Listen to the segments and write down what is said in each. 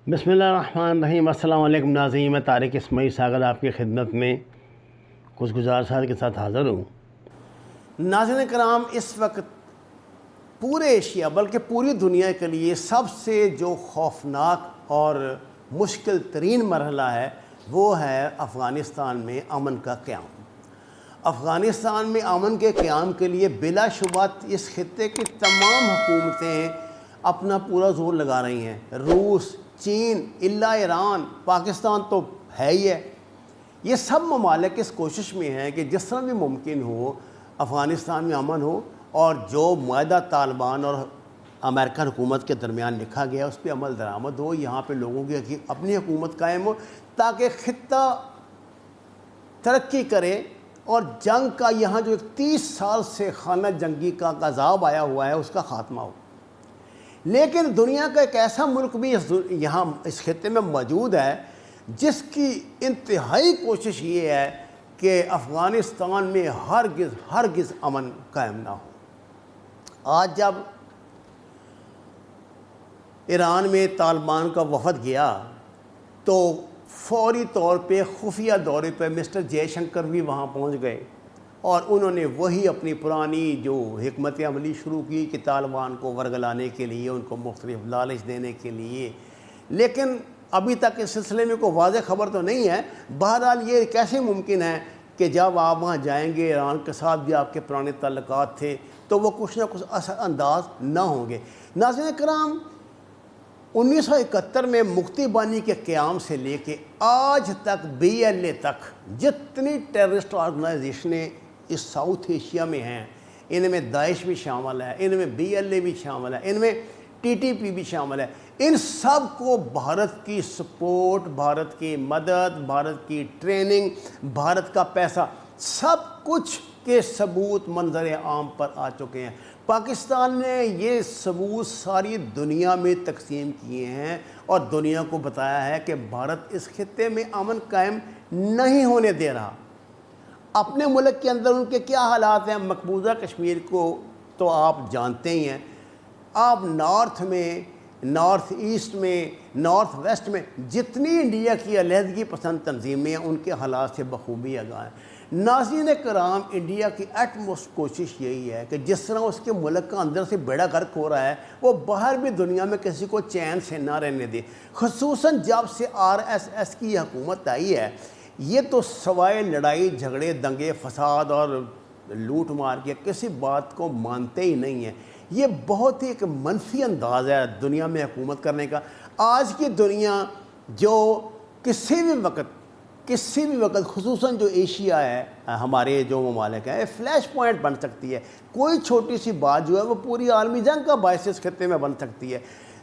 بسم اللہ الرحمن الرحیم۔ السلام علیکم ناظرین، میں طارق اسماعیل ساغر آپ کی خدمت میں کچھ گزارشات کے ساتھ حاضر ہوں۔ ناظرین کرام، اس وقت پورے ایشیا بلکہ پوری دنیا کے لیے سب سے جو خوفناک اور مشکل ترین مرحلہ ہے وہ ہے افغانستان میں امن کا قیام۔ افغانستان میں امن کے قیام کے لیے بلا شبہ اس خطے کی تمام حکومتیں اپنا پورا زور لگا رہی ہیں۔ روس، چین، الا ایران، پاکستان تو ہے ہی ہے۔ یہ سب ممالک اس کوشش میں ہیں کہ جس طرح بھی ممکن ہو افغانستان میں امن ہو، اور جو معاہدہ طالبان اور امریکن حکومت کے درمیان لکھا گیا اس پہ عمل درآمد ہو، یہاں پہ لوگوں کی اپنی حکومت قائم ہو تاکہ خطہ ترقی کرے، اور جنگ کا یہاں جو 30 سال سے خانہ جنگی کا عذاب آیا ہوا ہے اس کا خاتمہ ہو۔ لیکن دنیا کا ایک ایسا ملک بھی یہاں اس خطے میں موجود ہے جس کی انتہائی کوشش یہ ہے کہ افغانستان میں ہرگز امن قائم نہ ہو۔ آج جب ایران میں طالبان کا وفد گیا تو فوری طور پہ خفیہ دورے پہ مسٹر جے شنکر بھی وہاں پہنچ گئے، اور انہوں نے وہی اپنی پرانی جو حکمت عملی شروع کی کہ طالبان کو ورگلانے کے لیے، ان کو مختلف لالچ دینے کے لیے۔ لیکن ابھی تک اس سلسلے میں کوئی واضح خبر تو نہیں ہے۔ بہرحال یہ کیسے ممکن ہے کہ جب آپ وہاں جائیں گے، ایران کے ساتھ بھی آپ کے پرانے تعلقات تھے، تو وہ کچھ نہ کچھ اثر انداز نہ ہوں گے۔ ناظرین کرام، 1971 میں مکتی بانی کے قیام سے لے کے آج تک BLA تک جتنی ٹیررسٹ آرگنائزیشنیں اس ساؤتھ ایشیا میں ہیں، ان میں داعش بھی شامل ہے، ان میں BLA بھی شامل ہے، ان میں TTP بھی شامل ہے۔ ان سب کو بھارت کی سپورٹ، بھارت کی مدد، بھارت کی ٹریننگ، بھارت کا پیسہ، سب کچھ کے ثبوت منظر عام پر آ چکے ہیں۔ پاکستان نے یہ ثبوت ساری دنیا میں تقسیم کیے ہیں اور دنیا کو بتایا ہے کہ بھارت اس خطے میں امن قائم نہیں ہونے دے رہا۔ اپنے ملک کے اندر ان کے کیا حالات ہیں، مقبوضہ کشمیر کو تو آپ جانتے ہی ہیں۔ آپ نارتھ میں، نارتھ ایسٹ میں، نارتھ ویسٹ میں جتنی انڈیا کی علیحدگی پسند تنظیمیں ہیں ان کے حالات سے بخوبی آگاہ ہیں۔ ناظرین کرام، انڈیا کی ایٹموسٹ کوشش یہی ہے کہ جس طرح اس کے ملک کا اندر سے بیڑا غرق ہو رہا ہے، وہ باہر بھی دنیا میں کسی کو چین سے نہ رہنے دے۔ خصوصاً جب سے RSS کی یہ حکومت آئی ہے، یہ تو سوائے لڑائی جھگڑے، دنگے فساد اور لوٹ مار کے کسی بات کو مانتے ہی نہیں ہیں۔ یہ بہت ہی ایک منفی انداز ہے دنیا میں حکومت کرنے کا۔ آج کی دنیا جو کسی بھی وقت خصوصاً جو ایشیا ہے، ہمارے جو ممالک ہیں، فلیش پوائنٹ بن سکتی ہے۔ کوئی چھوٹی سی بات جو ہے وہ پوری عالمی جنگ کا باعث اس خطے میں بن سکتی ہے۔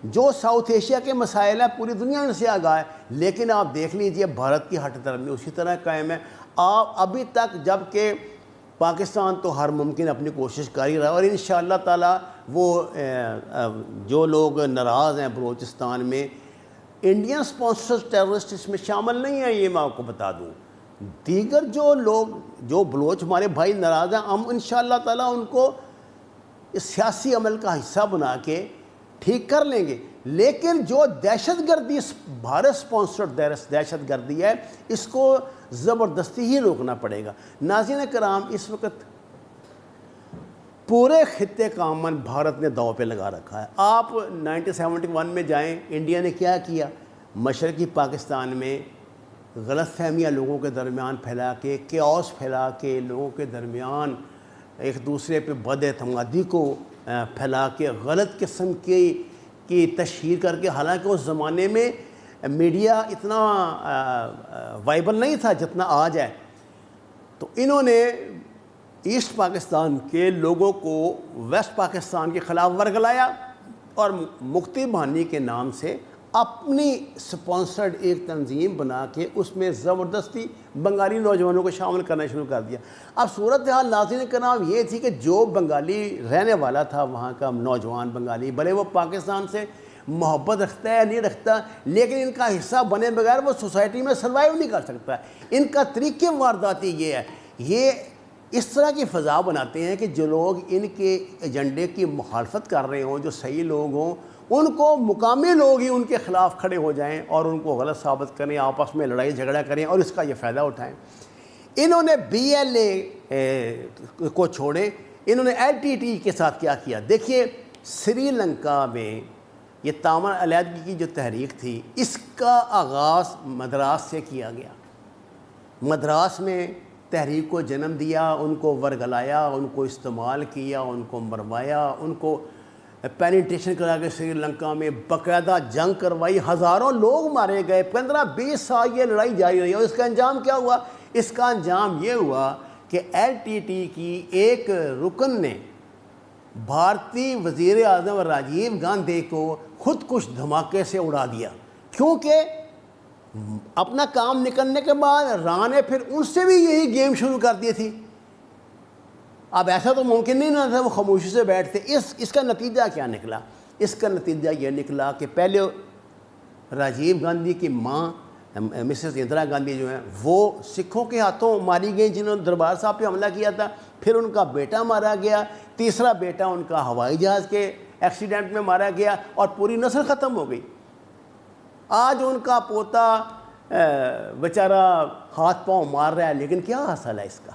جو ساؤتھ ایشیا کے مسائل ہیں پوری دنیا ان سے آگاہ ہے، لیکن آپ دیکھ لیجئے بھارت کی ہٹ درمی اسی طرح قائم ہے۔ آپ ابھی تک، جب کہ پاکستان تو ہر ممکن اپنی کوشش کر ہی رہا ہے، اور انشاءاللہ تعالی وہ جو لوگ ناراض ہیں بلوچستان میں، انڈین سپانسرڈ ٹیررسٹ اس میں شامل نہیں ہیں، یہ میں آپ کو بتا دوں۔ دیگر جو لوگ، جو بلوچ ہمارے بھائی ناراض ہیں، ہم انشاءاللہ تعالی ان کو اس سیاسی عمل کا حصہ بنا کے ٹھیک کر لیں گے۔ لیکن جو دہشت گردی، بھارت سپانسرڈ دہشت گردی ہے، اس کو زبردستی ہی روکنا پڑے گا۔ ناظرین کرام، اس وقت پورے خطے کا امن بھارت نے داؤ پہ لگا رکھا ہے۔ آپ 1971 میں جائیں، انڈیا نے کیا کیا؟ مشرقی پاکستان میں غلط فہمیاں لوگوں کے درمیان پھیلا کے، کیوس پھیلا کے، لوگوں کے درمیان ایک دوسرے پہ بد اعتمادی کو پھیلا کے، غلط قسم کی تشہیر کر کے، حالانکہ اس زمانے میں میڈیا اتنا وائبل نہیں تھا جتنا آج ہے، تو انہوں نے ایسٹ پاکستان کے لوگوں کو ویسٹ پاکستان کے خلاف ورگلایا، اور مکتی بانی کے نام سے اپنی سپانسرڈ ایک تنظیم بنا کے اس میں زبردستی بنگالی نوجوانوں کو شامل کرنا شروع کر دیا۔ اب صورتحال ناظرین کرام یہ تھی کہ جو بنگالی رہنے والا تھا وہاں کا نوجوان بنگالی، بھلے وہ پاکستان سے محبت رکھتا ہے نہیں رکھتا، لیکن ان کا حصہ بنے بغیر وہ سوسائٹی میں سروائیو نہیں کر سکتا۔ ان کا طریقے وارداتی یہ ہے، یہ اس طرح کی فضا بناتے ہیں کہ جو لوگ ان کے ایجنڈے کی مخالفت کر رہے ہوں، جو صحیح لوگ ہوں، ان کو مقامی لوگ ہی ان کے خلاف کھڑے ہو جائیں اور ان کو غلط ثابت کریں، آپس میں لڑائی جھگڑا کریں اور اس کا یہ فائدہ اٹھائیں۔ انہوں نے BLA کو چھوڑے، انہوں نے LTTE کے ساتھ کیا کیا۔ دیکھیے سری لنکا میں یہ تامل علیحدگی کی جو تحریک تھی، اس کا آغاز مدراس سے کیا گیا۔ مدراس میں تحریک کو جنم دیا، ان کو ورگلایا، ان کو استعمال کیا، ان کو مروایا، ان کو پینیٹریشن کرا کے سری لنکا میں باقاعدہ جنگ کروائی، ہزاروں لوگ مارے گئے، 15-20 سال یہ لڑائی جاری رہی۔ اور اس کا انجام کیا ہوا؟ اس کا انجام یہ ہوا کہ LTTE کی ایک رکن نے بھارتی وزیر اعظم راجیو گاندھی کو خودکش دھماکے سے اڑا دیا، کیونکہ اپنا کام نکلنے کے بعد راہ نے پھر ان سے بھی یہی گیم شروع کر دی تھی۔ اب ایسا تو ممکن نہیں نہ تھا وہ خاموشی سے بیٹھتے۔ اس کا نتیجہ کیا نکلا؟ اس کا نتیجہ یہ نکلا کہ پہلے راجیو گاندھی کی ماں مسز اندرا گاندھی جو ہیں وہ سکھوں کے ہاتھوں ماری گئی، جنہوں نے دربار صاحب پہ حملہ کیا تھا۔ پھر ان کا بیٹا مارا گیا، تیسرا بیٹا ان کا ہوائی جہاز کے ایکسیڈنٹ میں مارا گیا، اور پوری نسل ختم ہو گئی۔ آج ان کا پوتا بیچارہ ہاتھ پاؤں مار رہا ہے، لیکن کیا حاصل ہے اس کا؟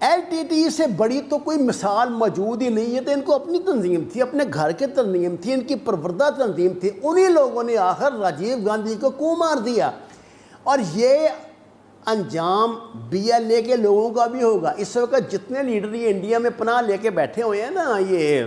LTTE سے بڑی تو کوئی مثال موجود ہی نہیں ہے۔ تو ان کو اپنی تنظیم تھی، اپنے گھر کی تنظیم تھی، ان کی پروردہ تنظیم تھی، انہی لوگوں نے آخر راجیو گاندھی کو مار دیا۔ اور یہ انجام BLA کے لوگوں کا بھی ہوگا۔ اس وقت جتنے لیڈر یہ انڈیا میں پناہ لے کے بیٹھے ہوئے ہیں نا، یہ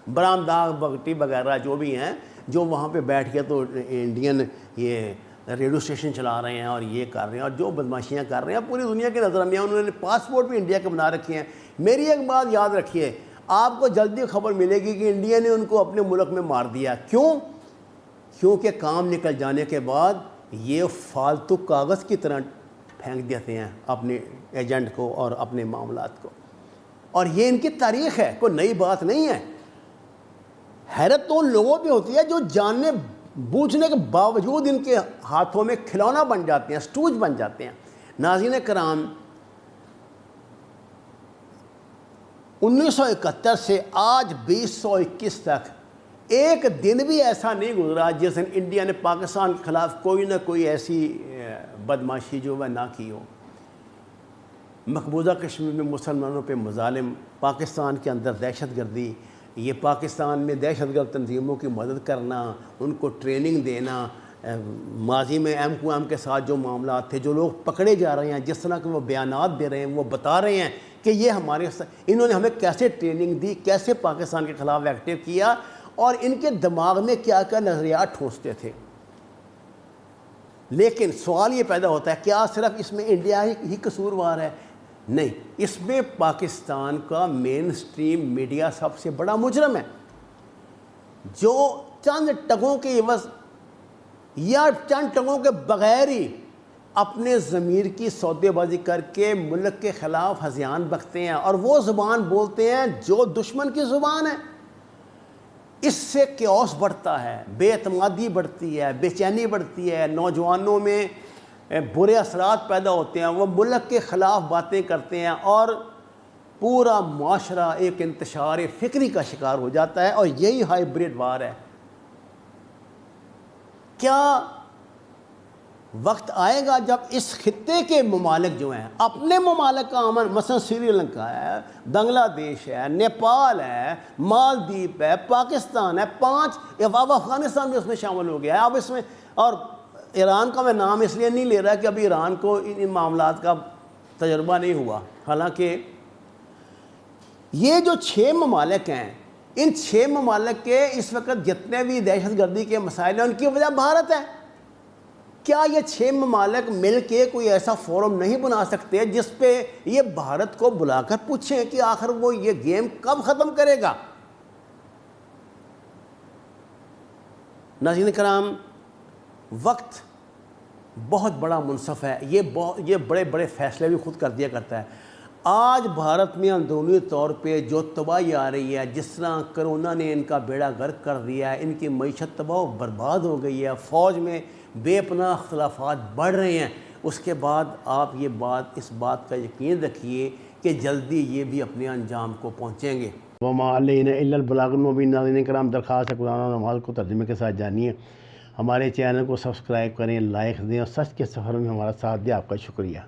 برام داغ بگٹی وغیرہ جو بھی ہیں، جو وہاں پہ بیٹھ کے تو انڈین یہ ریڈیو اسٹیشن چلا رہے ہیں اور یہ کر رہے ہیں اور جو بدماشیاں کر رہے ہیں پوری دنیا کی نظر میں، انہوں نے پاسپورٹ بھی انڈیا کے بنا رکھے ہیں۔ میری ایک بات یاد رکھیے، آپ کو جلدی خبر ملے گی کہ انڈیا نے ان کو اپنے ملک میں مار دیا۔ کیوں؟ کیونکہ کام نکل جانے کے بعد یہ فالتو کاغذ کی طرح پھینک دیتے ہیں اپنے ایجنٹ کو اور اپنے معاملات کو، اور یہ ان کی تاریخ ہے، کوئی نئی بات نہیں ہے۔ حیرت تو ان لوگوں پہ ہوتی ہے جو جاننے بوجھنے کے باوجود ان کے ہاتھوں میں کھلونا بن جاتے ہیں، سٹوج بن جاتے ہیں۔ ناظرین کرام، 1971 سے آج 2021 تک ایک دن بھی ایسا نہیں گزرا جس دن انڈیا نے پاکستان کے خلاف کوئی نہ کوئی ایسی بدماشی جو وہ نہ کی ہو۔ مقبوضہ کشمیر میں مسلمانوں پہ مظالم، پاکستان کے اندر دہشت گردی، یہ پاکستان میں دہشت گرد تنظیموں کی مدد کرنا، ان کو ٹریننگ دینا، ماضی میں MQM کے ساتھ جو معاملات تھے، جو لوگ پکڑے جا رہے ہیں، جس طرح کے وہ بیانات دے رہے ہیں، وہ بتا رہے ہیں کہ یہ انہوں نے ہمیں کیسے ٹریننگ دی، کیسے پاکستان کے خلاف ایکٹیو کیا، اور ان کے دماغ میں کیا کیا نظریات ٹھونستے تھے۔ لیکن سوال یہ پیدا ہوتا ہے، کیا صرف اس میں انڈیا ہی قصوروار ہے؟ نہیں، اس میں پاکستان کا مین سٹریم میڈیا سب سے بڑا مجرم ہے، جو چند ٹگوں کے عوض یا چند ٹگوں کے بغیر ہی اپنے ضمیر کی سودے بازی کر کے ملک کے خلاف ہذیان بکتے ہیں، اور وہ زبان بولتے ہیں جو دشمن کی زبان ہے۔ اس سے کیوس بڑھتا ہے، بے اعتمادی بڑھتی ہے، بے چینی بڑھتی ہے، نوجوانوں میں برے اثرات پیدا ہوتے ہیں، وہ ملک کے خلاف باتیں کرتے ہیں، اور پورا معاشرہ ایک انتشار فکری کا شکار ہو جاتا ہے، اور یہی ہائیبریڈ وار ہے۔ کیا وقت آئے گا جب اس خطے کے ممالک جو ہیں، اپنے ممالک کا امن، مثلا سری لنکا ہے، بنگلہ دیش ہے، نیپال ہے، مالدیپ ہے، پاکستان ہے، 5 افغانستان بھی اس میں شامل ہو گیا ہے اب اس میں، اور ایران کا میں نام اس لیے نہیں لے رہا کہ ابھی ایران کو ان معاملات کا تجربہ نہیں ہوا، حالانکہ یہ جو 6 ممالک ہیں، ان 6 ممالک کے اس وقت جتنے بھی دہشت گردی کے مسائل ہیں ان کی وجہ بھارت ہے۔ کیا یہ 6 ممالک مل کے کوئی ایسا فورم نہیں بنا سکتے جس پہ یہ بھارت کو بلا کر پوچھیں کہ آخر وہ یہ گیم کب ختم کرے گا؟ ناظرین کرام، وقت بہت بڑا منصف ہے، یہ بڑے بڑے فیصلے بھی خود کر دیا کرتا ہے۔ آج بھارت میں اندرونی طور پہ جو تباہی آ رہی ہے، جس طرح کرونا نے ان کا بیڑا غرق کر دیا ہے، ان کی معیشت تباہ و برباد ہو گئی ہے، فوج میں بے پناہ اختلافات بڑھ رہے ہیں، اس کے بعد آپ اس بات کا یقین رکھیے کہ جلدی یہ بھی اپنے انجام کو پہنچیں گے۔ وما علینا الا البلاغ المبین۔ ناظرین کرام، درخواست ہے قرآن اور نماز کو ترجمے کے ساتھ جانیے، ہمارے چینل کو سبسکرائب کریں، لائک دیں اور سچ کے سفر میں ہمارا ساتھ دیں۔ آپ کا شکریہ۔